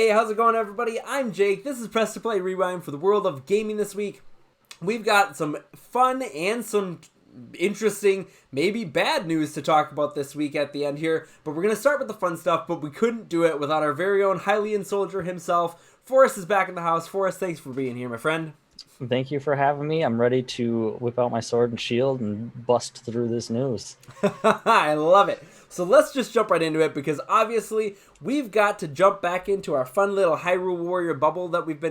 Hey, how's it going, everybody? I'm Jake. This is Press to Play Rewind for the world of gaming this week. We've got some fun and some interesting, maybe bad news to talk about this week at the end here, but we're going to start with the fun stuff, but we couldn't do it without our very own Hylian soldier himself. Forrest is back in the house. Forrest, thanks for being here, my friend. Thank you for having me. I'm ready to whip out my sword and shield and bust through this news. I love it. So let's just jump right into it because obviously we've got to jump back into our fun little Hyrule Warriors bubble that we've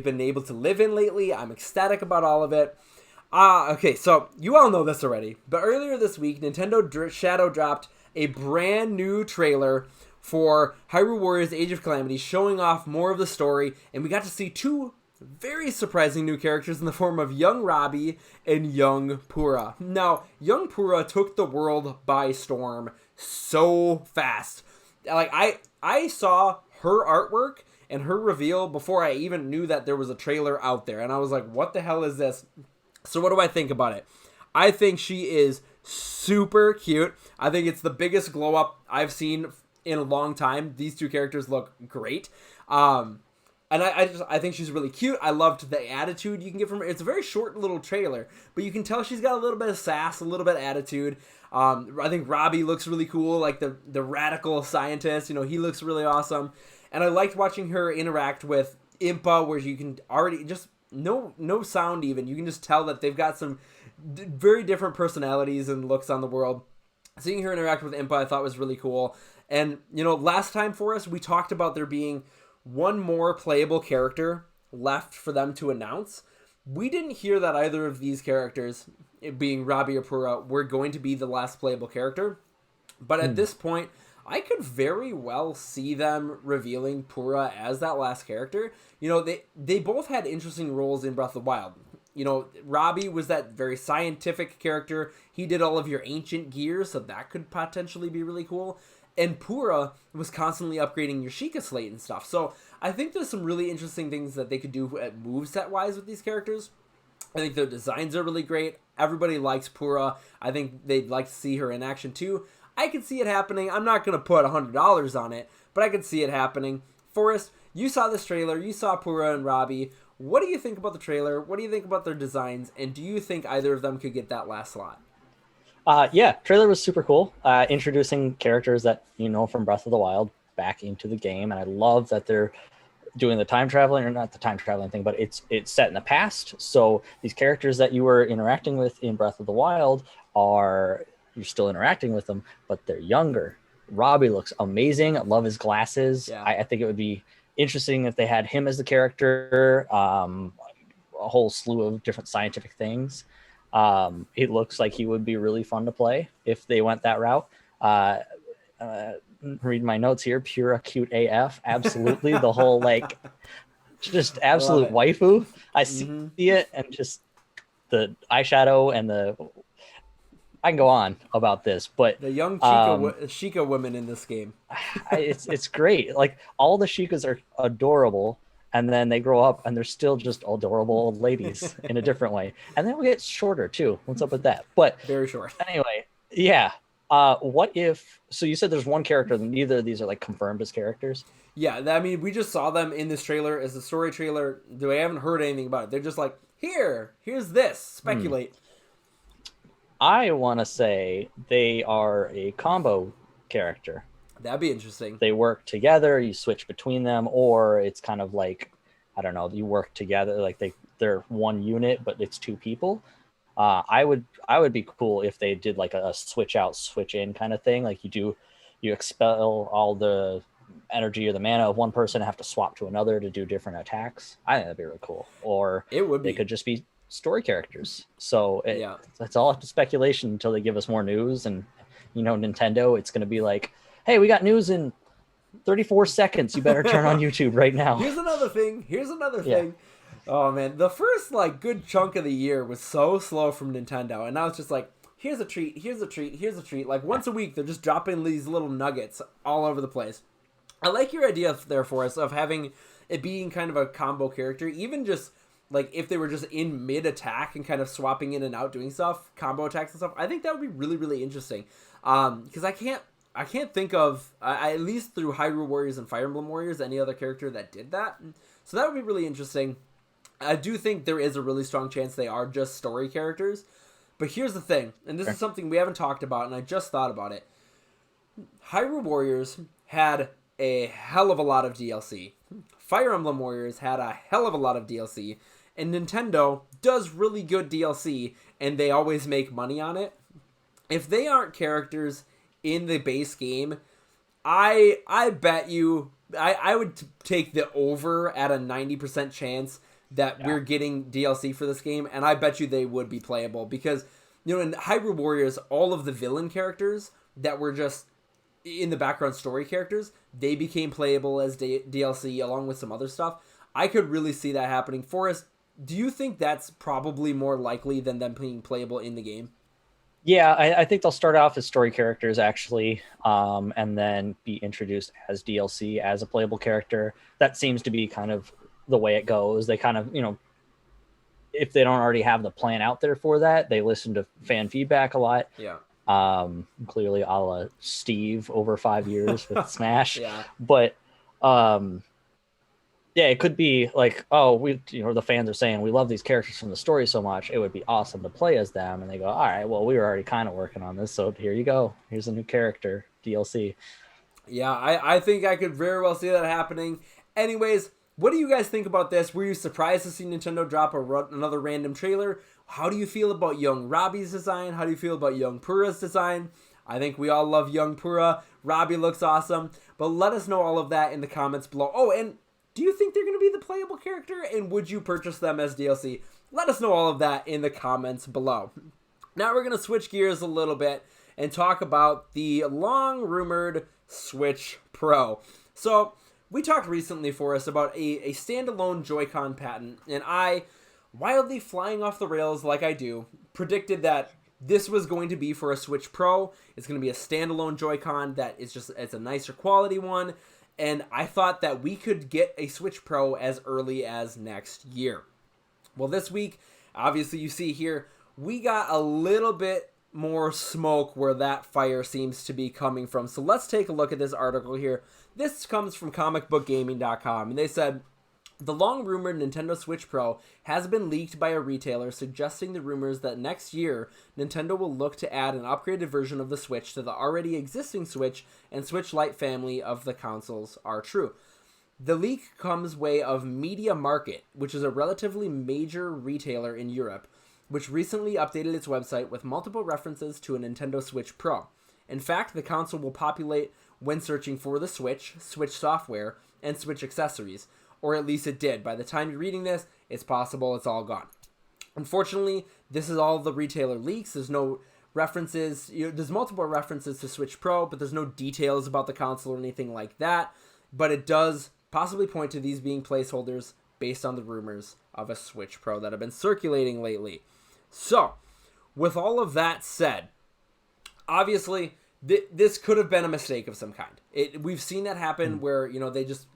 been able to live in lately. I'm ecstatic about all of it. Okay, so you all know this already, but earlier this week, Nintendo Shadow dropped a brand new trailer for Hyrule Warriors Age of Calamity, showing off more of the story, and we got to see two very surprising new characters in the form of young Robbie and young Purah. Now, young Purah took the world by storm so fast. Like, I saw her artwork and her reveal before I even knew that there was a trailer out there, and I was like, what the hell is this? So what do I think about it? I think she is super cute. I think it's the biggest glow up I've seen in a long time. These two characters look great. And I think she's really cute. I loved the attitude you can get from her. It's a very short little trailer, but you can tell she's got a little bit of sass, a little bit of attitude. I think Robbie looks really cool, like the radical scientist. You know, he looks really awesome. And I liked watching her interact with Impa, where you can already just no sound even. You can just tell that they've got some very different personalities and looks on the world. Seeing her interact with Impa I thought was really cool. And, you know, last time for us, we talked about there being one more playable character left for them to announce. We didn't hear that either of these characters, it being Robbie or Purah, were going to be the last playable character. But at this point, I could very well see them revealing Purah as that last character. You know, they both had interesting roles in Breath of the Wild. You know, Robbie was that very scientific character. He did all of your ancient gear, so that could potentially be really cool. And Purah was constantly upgrading your Sheikah Slate and stuff. So I think there's some really interesting things that they could do at moveset-wise with these characters. I think their designs are really great. Everybody likes Purah. I think they'd like to see her in action too. I could see it happening. I'm not going to put $100 on it, but I could see it happening. Forrest, you saw this trailer. You saw Purah and Robbie. What do you think about the trailer? What do you think about their designs? And do you think either of them could get that last slot? Yeah, trailer was super cool. Introducing characters that you know from Breath of the Wild back into the game, and I love that they're doing the time traveling, or not the time traveling thing, but it's set in the past. So these characters that you were interacting with in Breath of the Wild you're still interacting with them, but they're younger. Robbie looks amazing. I love his glasses. Yeah. I think it would be interesting if they had him as the character. A whole slew of different scientific things. It looks like he would be really fun to play if they went that route. Read my notes here. Purah cute AF. Absolutely. The whole, like, just absolute waifu. I see it, and just the eyeshadow and I can go on about this, but the young Sheikah women in this game. it's great. Like, all the Sheikahs are adorable. And then they grow up and they're still just adorable old ladies in a different way. And then we get shorter too. What's up with that? But very short. Anyway, yeah. What if? So you said there's one character. Neither of these are like confirmed as characters. Yeah, I mean, we just saw them in this trailer as a story trailer. I haven't heard anything about it. They're just like, here's this. Speculate. I want to say they are a combo character. That'd be interesting. They work together, you switch between them, or it's kind of like, I don't know, you work together, like they're one unit, but it's two people. I would be cool if they did like a switch out, switch in kind of thing. Like you expel all the energy or the mana of one person and have to swap to another to do different attacks. I think that'd be really cool. Or they could just be story characters. So that's all up to speculation until they give us more news. And, you know, Nintendo, it's going to be like, hey, we got news in 34 seconds. You better turn on YouTube right now. Here's another thing. Oh, man. The first, like, good chunk of the year was so slow from Nintendo. And now it's just like, here's a treat. Like, once a week, they're just dropping these little nuggets all over the place. I like your idea there for us of having it being kind of a combo character. Even just, like, if they were just in mid-attack and kind of swapping in and out doing stuff, combo attacks and stuff, I think that would be really, really interesting. Because I can't think of, at least through Hyrule Warriors and Fire Emblem Warriors, any other character that did that. So that would be really interesting. I do think there is a really strong chance they are just story characters. But here's the thing, and this is something we haven't talked about, and I just thought about it. Hyrule Warriors had a hell of a lot of DLC. Fire Emblem Warriors had a hell of a lot of DLC. And Nintendo does really good DLC, and they always make money on it. If they aren't characters in the base game, I bet you I would take the over at a 90% chance that we're getting DLC for this game, and I bet you they would be playable because, you know, in Hyrule Warriors, all of the villain characters that were just in the background story characters, they became playable as DLC along with some other stuff. I could really see that happening. Forrest, do you think that's probably more likely than them being playable in the game? Yeah, I think they'll start off as story characters actually, and then be introduced as DLC as a playable character. That seems to be kind of the way it goes. They kind of, you know, if they don't already have the plan out there for that, they listen to fan feedback a lot. Yeah. Clearly a la Steve over 5 years with Smash. Yeah. But yeah, it could be like, oh, the fans are saying we love these characters from the story so much, it would be awesome to play as them. And they go, all right, well, we were already kind of working on this, so here you go. Here's a new character, DLC. Yeah, I think I could very well see that happening. Anyways, what do you guys think about this? Were you surprised to see Nintendo drop another random trailer? How do you feel about young Robbie's design? How do you feel about young Purah's design? I think we all love young Purah. Robbie looks awesome. But let us know all of that in the comments below. Oh, and do you think they're going to be the playable character? And would you purchase them as DLC? Let us know all of that in the comments below. Now we're going to switch gears a little bit and talk about the long-rumored Switch Pro. So we talked recently, for us, about a standalone Joy-Con patent, and I, wildly flying off the rails like I do, predicted that this was going to be for a Switch Pro. It's going to be a standalone Joy-Con that is just, it's a nicer quality one. And I thought that we could get a Switch Pro as early as next year. Well, this week, obviously you see here, we got a little bit more smoke where that fire seems to be coming from. So let's take a look at this article here. This comes from comicbookgaming.com, and they said, the long-rumored Nintendo Switch Pro has been leaked by a retailer, suggesting the rumors that next year, Nintendo will look to add an upgraded version of the Switch to the already existing Switch and Switch Lite family of the consoles are true. The leak comes way of Media Market, which is a relatively major retailer in Europe, which recently updated its website with multiple references to a Nintendo Switch Pro. In fact, the console will populate when searching for the Switch, Switch software, and Switch accessories, or at least it did. By the time you're reading this, it's possible it's all gone. Unfortunately, this is all the retailer leaks. There's no references. There's multiple references to Switch Pro, but there's no details about the console or anything like that. But it does possibly point to these being placeholders based on the rumors of a Switch Pro that have been circulating lately. So, with all of that said, obviously, this could have been a mistake of some kind. We've seen that happen where,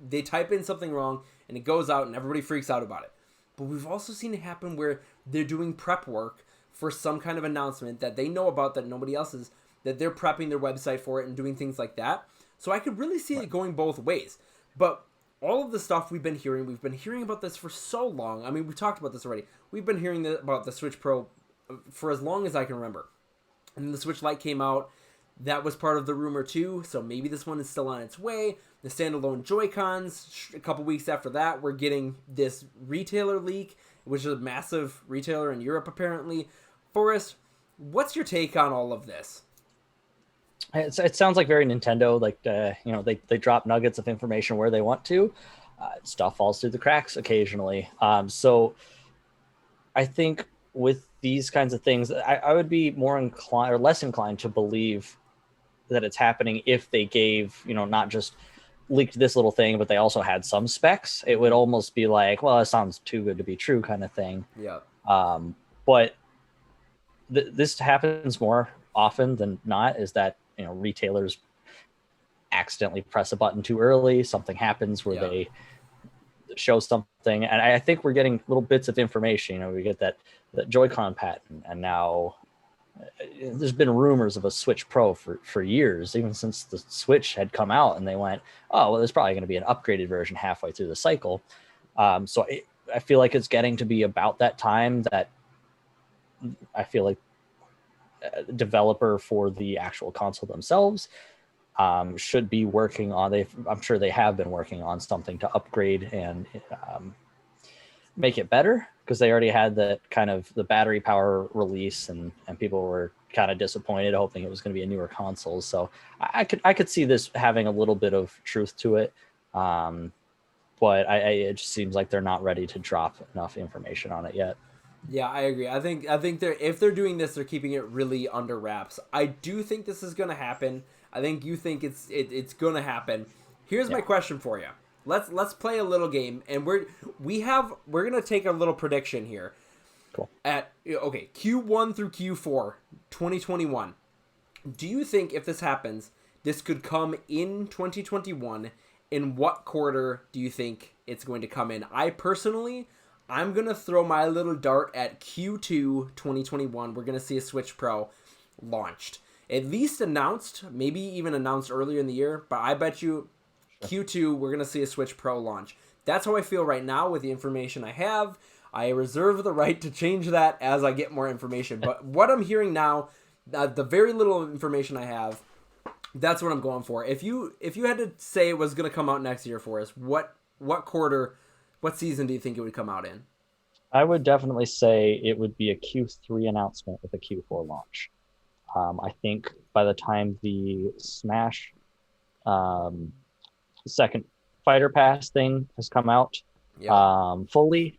they type in something wrong and it goes out and everybody freaks out about it. But we've also seen it happen where they're doing prep work for some kind of announcement that they know about that nobody else is, that they're prepping their website for it and doing things like that. So I could really see it going both ways. But all of the stuff we've been hearing about this for so long. I mean, we've talked about this already. We've been hearing about the Switch Pro for as long as I can remember. And the Switch Lite came out. That was part of the rumor too, so maybe this one is still on its way. The standalone Joy-Cons, a couple weeks after that, we're getting this retailer leak, which is a massive retailer in Europe apparently. Forrest, what's your take on all of this? It sounds like very Nintendo, like, they drop nuggets of information where they want to. Stuff falls through the cracks occasionally. So I think with these kinds of things, I would be more inclined or less inclined to believe that it's happening if they gave, not just leaked this little thing, but they also had some specs. It would almost be like, well, it sounds too good to be true kind of thing. Yeah. But this happens more often than not, is that, retailers accidentally press a button too early. Something happens where they show something. And I think we're getting little bits of information. We get that Joy-Con patent, and now there's been rumors of a Switch Pro for years, even since the Switch had come out, and they went, oh, well, there's probably going to be an upgraded version halfway through the cycle. So I feel like it's getting to be about that time that I feel like a developer for the actual console themselves should be working on. I'm sure they have been working on something to upgrade and make it better, because they already had that kind of the battery power release, and people were kind of disappointed, hoping it was going to be a newer console. So I could see this having a little bit of truth to it. But it just seems like they're not ready to drop enough information on it yet. Yeah, I agree. I think if they're doing this, they're keeping it really under wraps. I do think this is going to happen. I think you think it's going to happen. Here's my question for you. Let's play a little game, and we're going to take a little prediction here. Cool. Okay, Q1 through Q4 2021. Do you think if this happens, this could come in 2021? In what quarter do you think it's going to come in? I'm going to throw my little dart at Q2 2021. We're going to see a Switch Pro launched. At least announced, maybe even announced earlier in the year, but I bet you Q2 we're going to see a Switch Pro launch. That's how I feel right now with the information I have. I reserve the right to change that as I get more information. But what I'm hearing now, the very little information I have, that's what I'm going for. If you had to say it was going to come out next year for us, what quarter, what season do you think it would come out in? I would definitely say it would be a Q3 announcement with a Q4 launch. I think by the time the Smash second Fighter Pass thing has come out fully,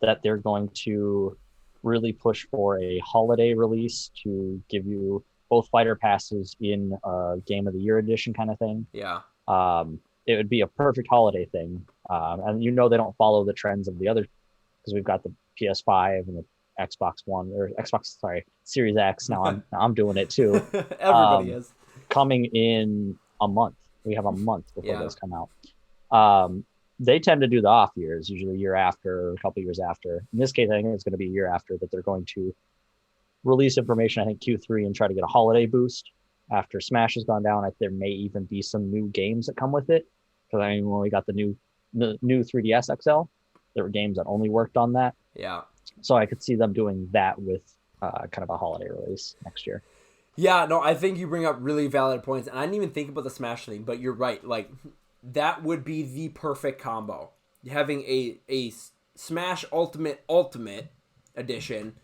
that they're going to really push for a holiday release to give you both Fighter Passes in a Game of the Year edition kind of thing. Yeah. It would be a perfect holiday thing. And they don't follow the trends of the other, because we've got the PS5 and the Series X. Now I'm doing it too. Everybody is. Coming in a month. We have a month before those come out. They tend to do the off years, usually a year after, or a couple years after. In this case, I think it's going to be a year after that they're going to release information, I think Q3, and try to get a holiday boost after Smash has gone down. There may even be some new games that come with it, because when we got the new 3DS XL, there were games that only worked on that. Yeah. So I could see them doing that with kind of a holiday release next year. Yeah, no, I think you bring up really valid points, and I didn't even think about the Smash thing, but you're right. Like, that would be the perfect combo. Having a Smash Ultimate Edition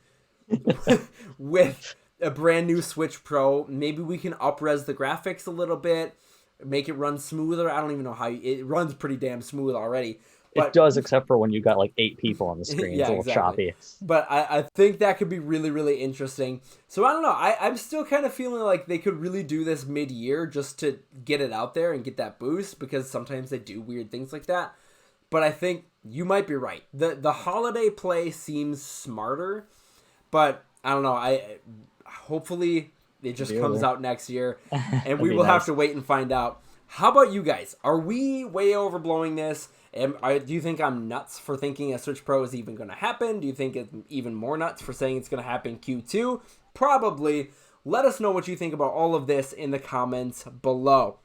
with a brand new Switch Pro. Maybe we can up-res the graphics a little bit, make it run smoother. I don't even know how it runs pretty damn smooth already. But, it does, except for when you got like 8 people on the screen. It's a little choppy. But I think that could be really, really interesting. So I don't know. I'm still kind of feeling like they could really do this mid-year just to get it out there and get that boost, because sometimes they do weird things like that. But I think you might be right. The holiday play seems smarter, but I don't know. Hopefully it just comes out next year, and we will have to wait and find out. How about you guys? Are we way overblowing this? Do you think I'm nuts for thinking a Switch Pro is even going to happen? Do you think it's even more nuts for saying it's going to happen Q2? Probably. Let us know what you think about all of this in the comments below.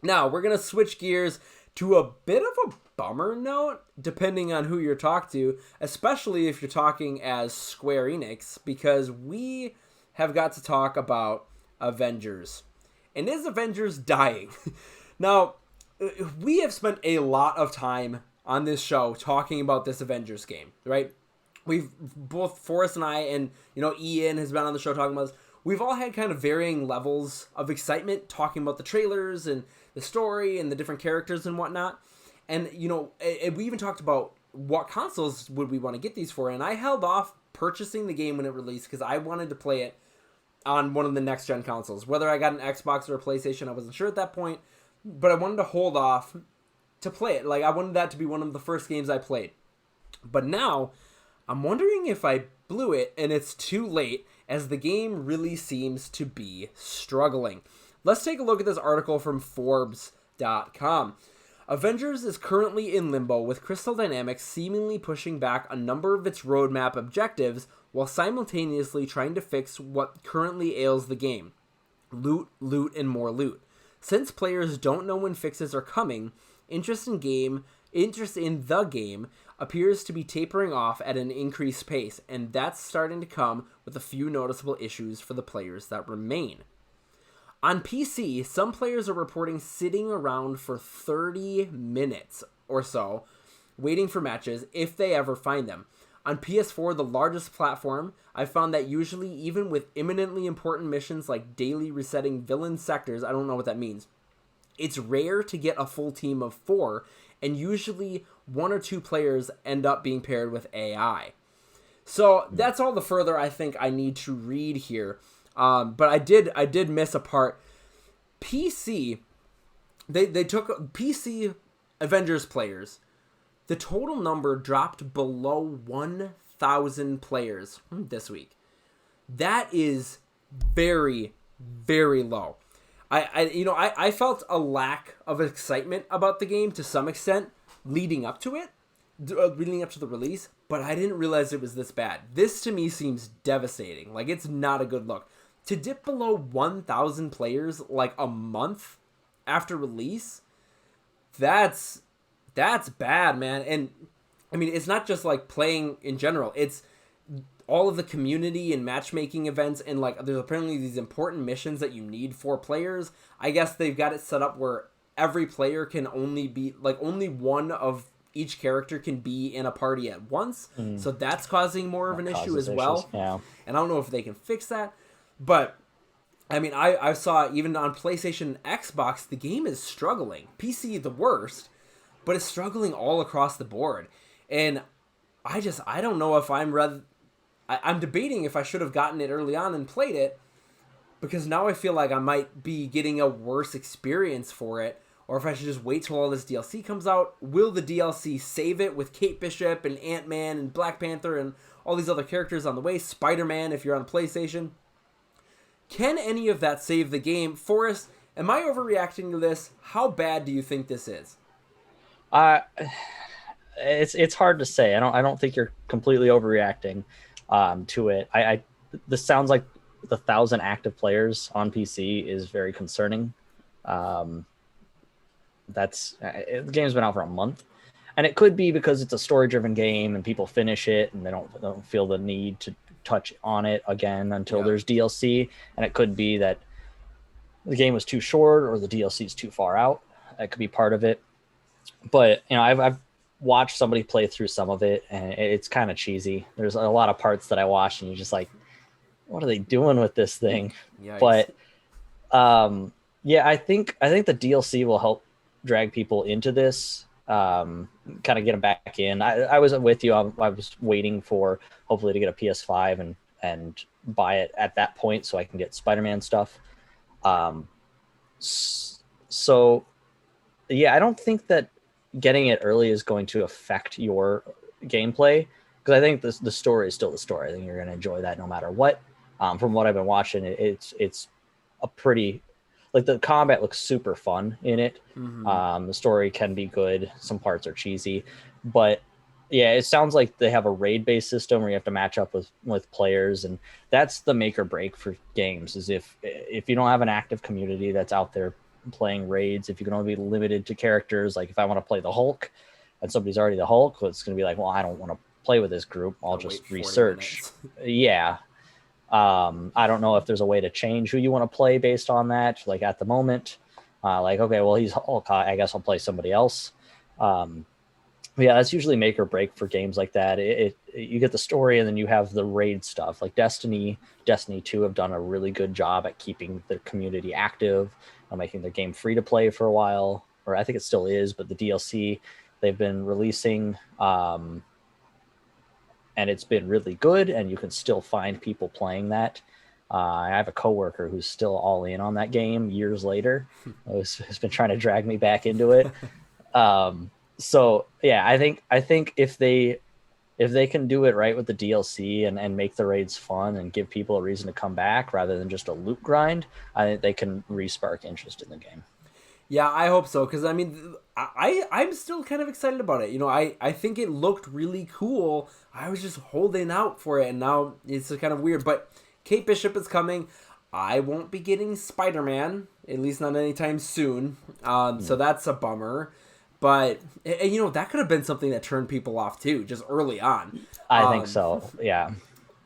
Now, we're going to switch gears to a bit of a bummer note, depending on who you're talking to, especially if you're talking as Square Enix, because we have got to talk about Avengers. And is Avengers dying? Now, we have spent a lot of time on this show talking about this Avengers game, right? We've both, Forrest and I, and Ian has been on the show talking about this. We've all had kind of varying levels of excitement talking about the trailers and the story and the different characters and whatnot. And we even talked about what consoles would we want to get these for. And I held off purchasing the game when it released because I wanted to play it on one of the next gen consoles. Whether I got an Xbox or a PlayStation, I wasn't sure at that point. But I wanted to hold off to play it. Like, I wanted that to be one of the first games I played. But now, I'm wondering if I blew it and it's too late, as the game really seems to be struggling. Let's take a look at this article from Forbes.com. Avengers is currently in limbo, with Crystal Dynamics seemingly pushing back a number of its roadmap objectives while simultaneously trying to fix what currently ails the game. Loot, loot, and more loot. Since players don't know when fixes are coming, interest in the game appears to be tapering off at an increased pace, and that's starting to come with a few noticeable issues for the players that remain. On PC, some players are reporting sitting around for 30 minutes or so, waiting for matches if they ever find them. On PS4, the largest platform, I've found that usually, even with imminently important missions like daily resetting villain sectors, I don't know what that means, it's rare to get a full team of 4, and usually 1 or 2 players end up being paired with AI. So that's all the further I think I need to read here. But I did miss a part. PC, they took PC Avengers players. The total number dropped below 1,000 players this week. That is very, very low. I felt a lack of excitement about the game to some extent leading up to it, leading up to the release, but I didn't realize it was this bad. This to me seems devastating. Like, it's not a good look. To dip below 1,000 players like a month after release, that's bad, man. And I mean, it's not just like playing in general. It's all of the community and matchmaking events, and like there's apparently these important missions that you need for players. I guess they've got it set up where every player can only be like only one of each character can be in a party at once. So that's causing more of an issue as well. Yeah. And I don't know if they can fix that. But, I mean, I saw even on PlayStation and Xbox, the game is struggling. PC, the worst, but it's struggling all across the board. And I don't know if I'm debating if I should have gotten it early on and played it, because now I feel like I might be getting a worse experience for it, or if I should just wait till all this DLC comes out. Will the DLC save it with Kate Bishop and Ant-Man and Black Panther and all these other characters on the way? Spider-Man if you're on PlayStation. Can any of that save the game? Forrest, am I overreacting to this? How bad do you think this is? It's hard to say. I don't think you're completely overreacting to it. This sounds like the 1,000 active players on PC is very concerning. The game's been out for a month, and it could be because it's a story-driven game and people finish it and they don't feel the need to touch on it again until there's DLC, and it could be that the game was too short or the DLC is too far out. That could be part of it. But I've watched somebody play through some of it, and it's kind of cheesy. There's a lot of parts that I watched, and you're just like, what are they doing with this thing? Yikes. But I think the DLC will help drag people into this. Kind of get them back in. I wasn't with you. I was waiting for hopefully to get a PS5 and buy it at that point so I can get Spider-Man stuff. So yeah, I don't think that getting it early is going to affect your gameplay, because I think the story is still the story. I think you're going to enjoy that no matter what. From what I've been watching, it's a pretty, like, the combat looks super fun in it. The story can be good. Some parts are cheesy, but yeah, it sounds like they have a raid-based system where you have to match up with players, and that's the make or break for games. Is if you don't have an active community that's out there playing raids, if you can only be limited to characters, like if I want to play the Hulk and somebody's already the Hulk, it's going to be like, well, I don't want to play with this group. I'll just research. Yeah. I don't know if there's a way to change who you want to play based on that. Like at the moment, like, okay, well, he's Hulk, I guess I'll play somebody else. Yeah, that's usually make or break for games like that. You get the story, and then you have the raid stuff. Like Destiny 2 have done a really good job at keeping the community active, making their game free to play for a while, or I think it still is, but the DLC they've been releasing, and it's been really good, and you can still find people playing that. I have a coworker who's still all in on that game years later. Has been trying to drag me back into it. So yeah, I think if they can do it right with the DLC and make the raids fun and give people a reason to come back rather than just a loot grind, I think they can re-spark interest in the game. Yeah, I hope so, because I mean, I'm still kind of excited about it. You know, I think it looked really cool. I was just holding out for it, and now it's kind of weird. But Kate Bishop is coming. I won't be getting Spider-Man, at least not anytime soon. So that's a bummer. But and, you know, that could have been something that turned people off too, just early on. I think so. Yeah.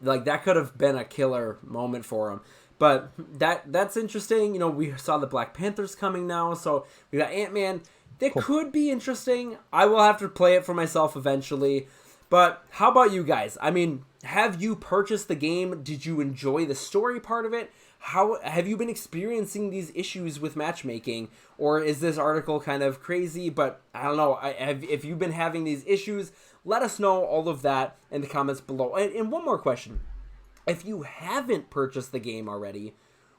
Like that could have been a killer moment for him. But that's interesting. You know, we saw the Black Panthers coming now, so we got Ant-Man. That could be interesting. I will have to play it for myself eventually. But how about you guys? I mean, have you purchased the game? Did you enjoy the story part of it? How have you been experiencing these issues with matchmaking, or is this article kind of crazy? But I don't know. If you've been having these issues, let us know all of that in the comments below. And one more question. If you haven't purchased the game already,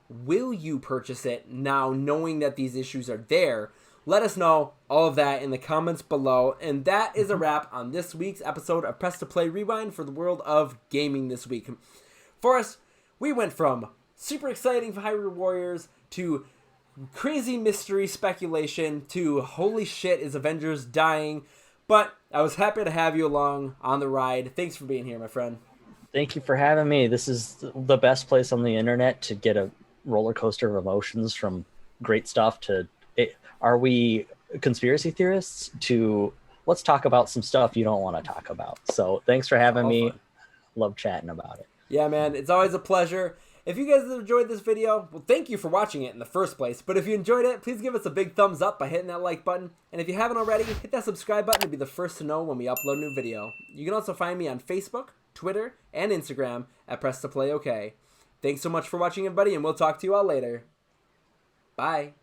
will you purchase it now knowing that these issues are there? Let us know all of that in the comments below. And that is a wrap on this week's episode of Press to Play Rewind for the world of gaming this week. For us, we went from super exciting for Hyrule Warriors to crazy mystery speculation to holy shit, is Avengers dying? But I was happy to have you along on the ride. Thanks for being here, my friend. Thank you for having me. This is the best place on the internet to get a roller coaster of emotions, from great stuff to are we conspiracy theorists to let's talk about some stuff you don't want to talk about. So thanks for having me. Fun. Love chatting about it. Yeah, man, it's always a pleasure. If you guys enjoyed this video, well, thank you for watching it in the first place. But if you enjoyed it, please give us a big thumbs up by hitting that like button. And if you haven't already, hit that subscribe button to be the first to know when we upload a new video. You can also find me on Facebook, Twitter, and Instagram at Press to Play OK. Thanks so much for watching, everybody, and we'll talk to you all later. Bye.